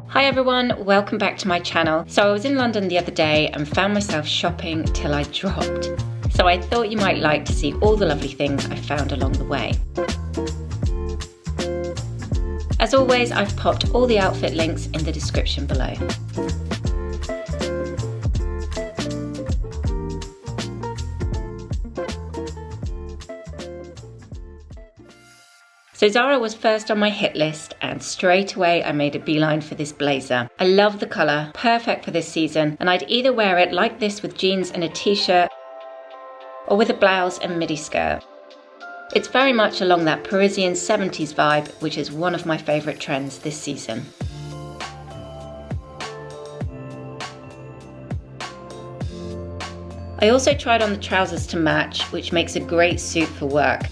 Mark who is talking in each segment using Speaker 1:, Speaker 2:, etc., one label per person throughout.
Speaker 1: Hi everyone, welcome back to my channel. So I was in London the other day and found myself shopping till I dropped. So I thought you might like to see all the lovely things I found along the way. As always, I've popped all the outfit links in the description below. So Zara was first on my hit list and straight away I made a beeline for this blazer. I love the colour, perfect for this season, and I'd either wear it like this with jeans and a t-shirt or with a blouse and midi skirt. It's very much along that Parisian 70s vibe, which is one of my favourite trends this season. I also tried on the trousers to match, which makes a great suit for work.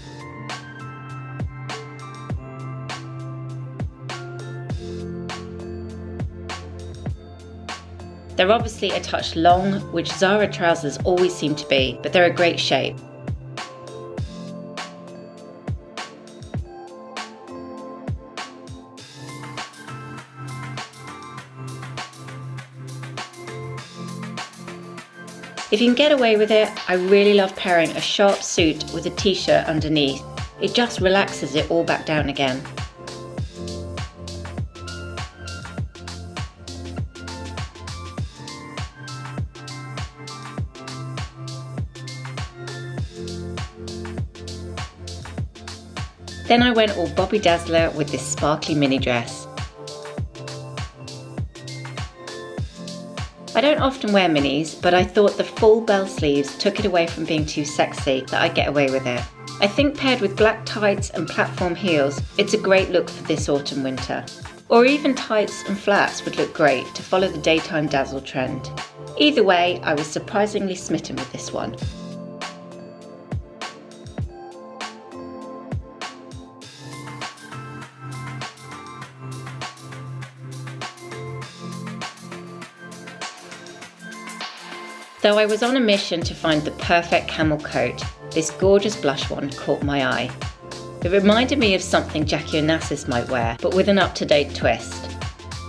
Speaker 1: They're obviously a touch long, which Zara trousers always seem to be, but they're a great shape. If you can get away with it, I really love pairing a sharp suit with a t-shirt underneath. It just relaxes it all back down again. Then I went all Bobby Dazzler with this sparkly mini dress. I don't often wear minis, but I thought the full bell sleeves took it away from being too sexy, that I'd get away with it. I think paired with black tights and platform heels, it's a great look for this autumn winter. Or even tights and flats would look great to follow the daytime dazzle trend. Either way, I was surprisingly smitten with this one. Though I was on a mission to find the perfect camel coat, this gorgeous blush one caught my eye. It reminded me of something Jackie Onassis might wear, but with an up-to-date twist.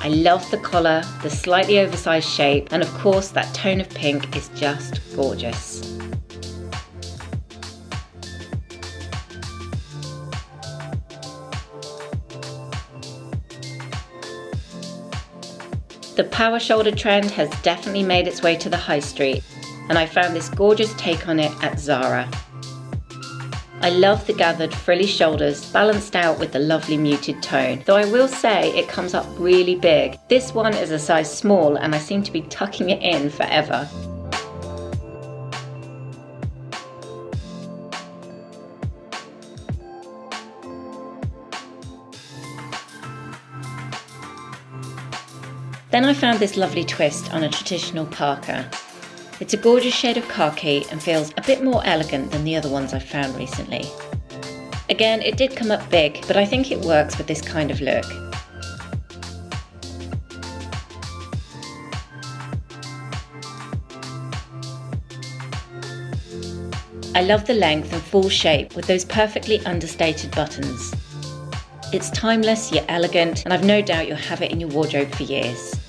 Speaker 1: I love the collar, the slightly oversized shape, and of course that tone of pink is just gorgeous. The power shoulder trend has definitely made its way to the high street, and I found this gorgeous take on it at Zara. I love the gathered frilly shoulders balanced out with the lovely muted tone, though I will say it comes up really big. This one is a size small and I seem to be tucking it in forever. Then I found this lovely twist on a traditional parka. It's a gorgeous shade of khaki and feels a bit more elegant than the other ones I've found recently. Again, it did come up big, but I think it works with this kind of look. I love the length and full shape with those perfectly understated buttons. It's timeless yet elegant, and I've no doubt you'll have it in your wardrobe for years.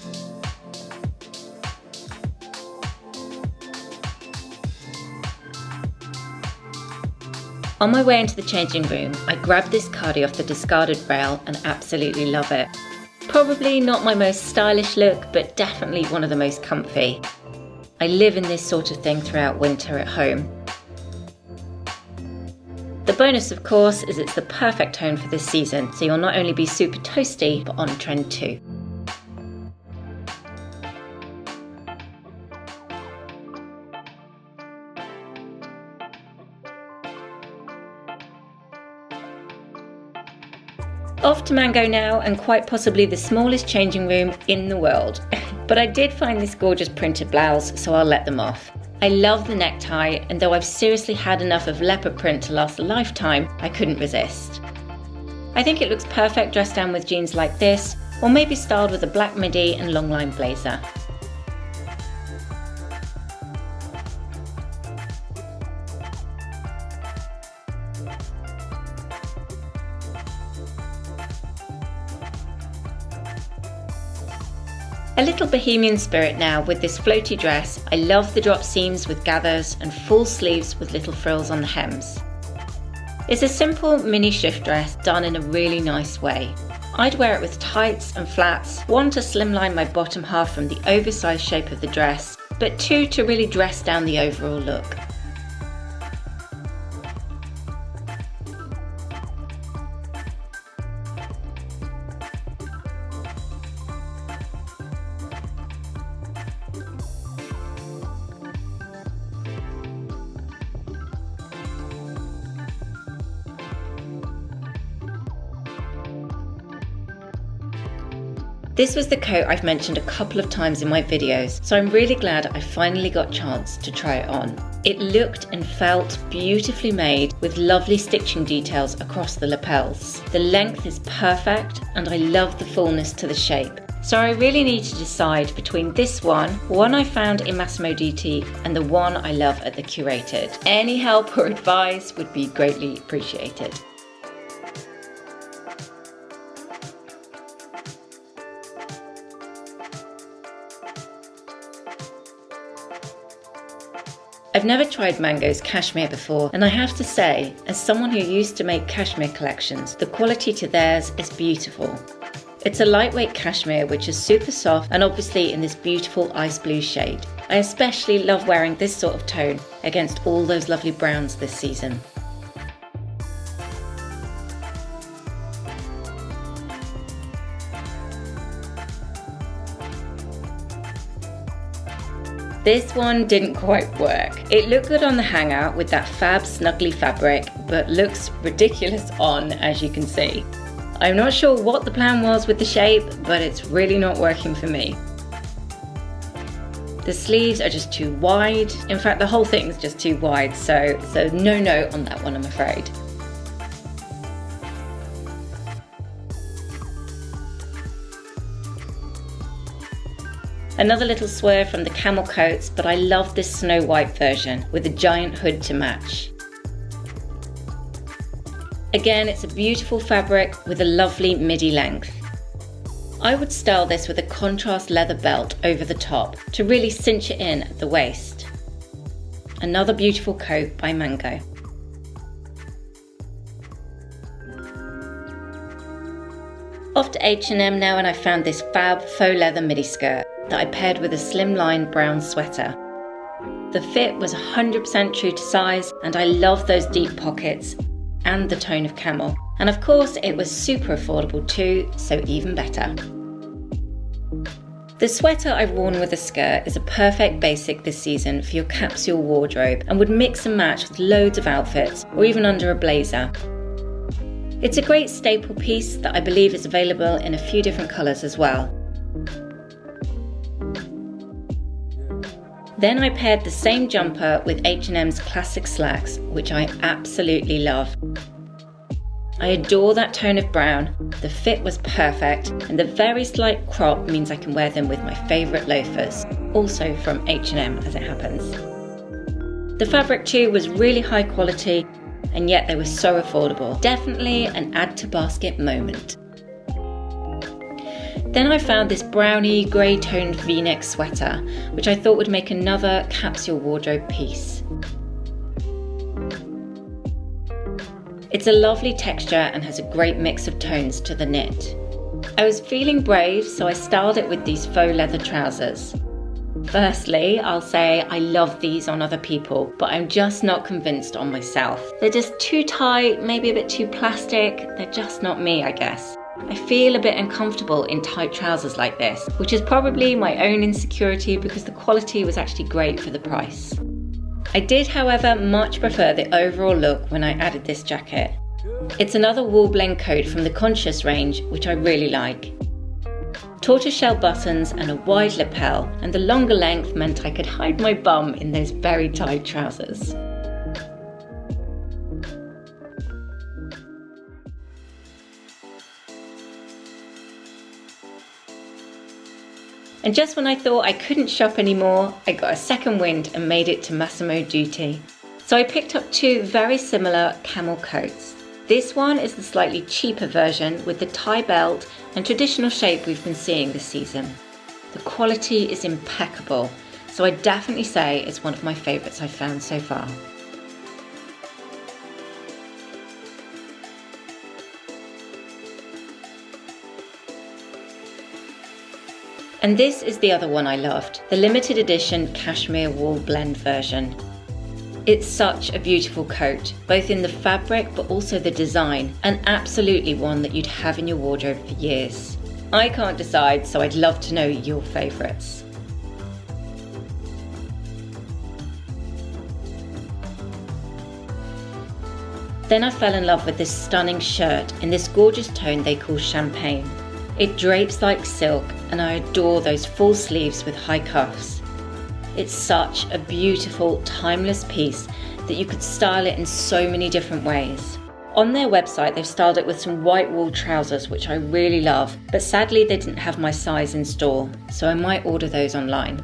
Speaker 1: On my way into the changing room, I grabbed this cardi off the discarded rail and absolutely love it. Probably not my most stylish look, but definitely one of the most comfy. I live in this sort of thing throughout winter at home. The bonus, of course, is it's the perfect tone for this season, so you'll not only be super toasty, but on trend too. Off to Mango now, and quite possibly the smallest changing room in the world. But I did find this gorgeous printed blouse, so I'll let them off. I love the necktie, and though I've seriously had enough of leopard print to last a lifetime, I couldn't resist. I think it looks perfect dressed down with jeans like this, or maybe styled with a black midi and long line blazer. A little bohemian spirit now with this floaty dress. I love the drop seams with gathers and full sleeves with little frills on the hems. It's a simple mini shift dress done in a really nice way. I'd wear it with tights and flats, one to slimline my bottom half from the oversized shape of the dress, but two to really dress down the overall look. This was the coat I've mentioned a couple of times in my videos, so I'm really glad I finally got a chance to try it on. It looked and felt beautifully made with lovely stitching details across the lapels. The length is perfect and I love the fullness to the shape. So I really need to decide between this one I found in Massimo Dutti, and the one I love at the Curated. Any help or advice would be greatly appreciated. I've never tried Mango's cashmere before, and I have to say, as someone who used to make cashmere collections, the quality to theirs is beautiful. It's a lightweight cashmere which is super soft and obviously in this beautiful ice blue shade. I especially love wearing this sort of tone against all those lovely browns this season. This one didn't quite work. It looked good on the hangout with that fab snuggly fabric, but looks ridiculous on, as you can see. I'm not sure what the plan was with the shape, but it's really not working for me. The sleeves are just too wide. In fact, the whole thing's just too wide, so no on that one, I'm afraid. Another little swerve from the Camel Coats, but I love this snow white version with a giant hood to match. Again, it's a beautiful fabric with a lovely midi length. I would style this with a contrast leather belt over the top to really cinch it in at the waist. Another beautiful coat by Mango. Off to H&M now, and I found this fab faux leather midi skirt that I paired with a slimline brown sweater. The fit was 100% true to size, and I love those deep pockets and the tone of camel. And of course it was super affordable too, so even better. The sweater I've worn with a skirt is a perfect basic this season for your capsule wardrobe and would mix and match with loads of outfits or even under a blazer. It's a great staple piece that I believe is available in a few different colours as well. Then I paired the same jumper with H&M's classic slacks, which I absolutely love. I adore that tone of brown, the fit was perfect, and the very slight crop means I can wear them with my favourite loafers, also from H&M as it happens. The fabric too was really high quality, and yet they were so affordable. Definitely an add to basket moment. Then I found this browny grey toned v-neck sweater, which I thought would make another capsule wardrobe piece. It's a lovely texture and has a great mix of tones to the knit. I was feeling brave, so I styled it with these faux leather trousers. Firstly, I'll say I love these on other people, but I'm just not convinced on myself. They're just too tight, maybe a bit too plastic. They're just not me, I guess. I feel a bit uncomfortable in tight trousers like this, which is probably my own insecurity because the quality was actually great for the price. I did, however, much prefer the overall look when I added this jacket. It's another wool blend coat from the Conscious range, which I really like. Tortoiseshell buttons and a wide lapel, and the longer length meant I could hide my bum in those very tight trousers. And just when I thought I couldn't shop anymore, I got a second wind and made it to Massimo Dutti. So I picked up two very similar camel coats. This one is the slightly cheaper version with the tie belt and traditional shape we've been seeing this season. The quality is impeccable, so I'd definitely say it's one of my favourites I've found so far. And this is the other one I loved, the limited edition Kashmir wool blend version. It's such a beautiful coat, both in the fabric but also the design, and absolutely one that you'd have in your wardrobe for years. I can't decide, so I'd love to know your favourites. Then I fell in love with this stunning shirt in this gorgeous tone they call champagne. It drapes like silk, and I adore those full sleeves with high cuffs. It's such a beautiful, timeless piece that you could style it in so many different ways. On their website, they've styled it with some white wool trousers, which I really love, but sadly they didn't have my size in store, so I might order those online.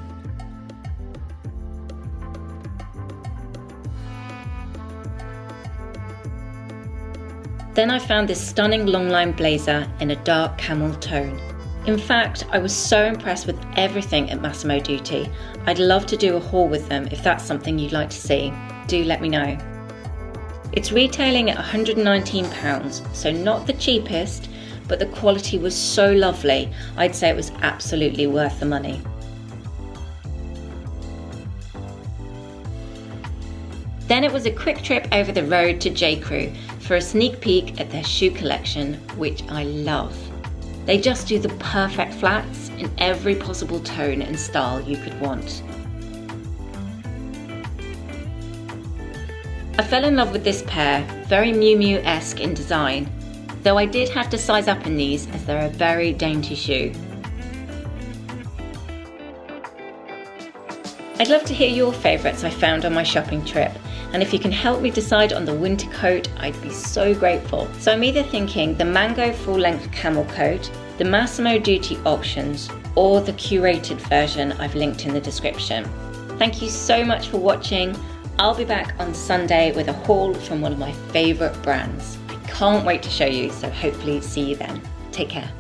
Speaker 1: Then I found this stunning longline blazer in a dark camel tone. In fact, I was so impressed with everything at Massimo Dutti. I'd love to do a haul with them if that's something you'd like to see. Do let me know. It's retailing at £119, so not the cheapest, but the quality was so lovely, I'd say it was absolutely worth the money. Then it was a quick trip over the road to J. Crew for a sneak peek at their shoe collection, which I love. They just do the perfect flats in every possible tone and style you could want. I fell in love with this pair, very Miu Miu-esque in design, though I did have to size up in these as they're a very dainty shoe. I'd love to hear your favourites I found on my shopping trip, and if you can help me decide on the winter coat, I'd be so grateful. So I'm either thinking the mango full-length camel coat, the Massimo Dutti options, or the curated version I've linked in the description. Thank you so much for watching. I'll be back on Sunday with a haul from one of my favourite brands. I can't wait to show you, so hopefully see you then. Take care.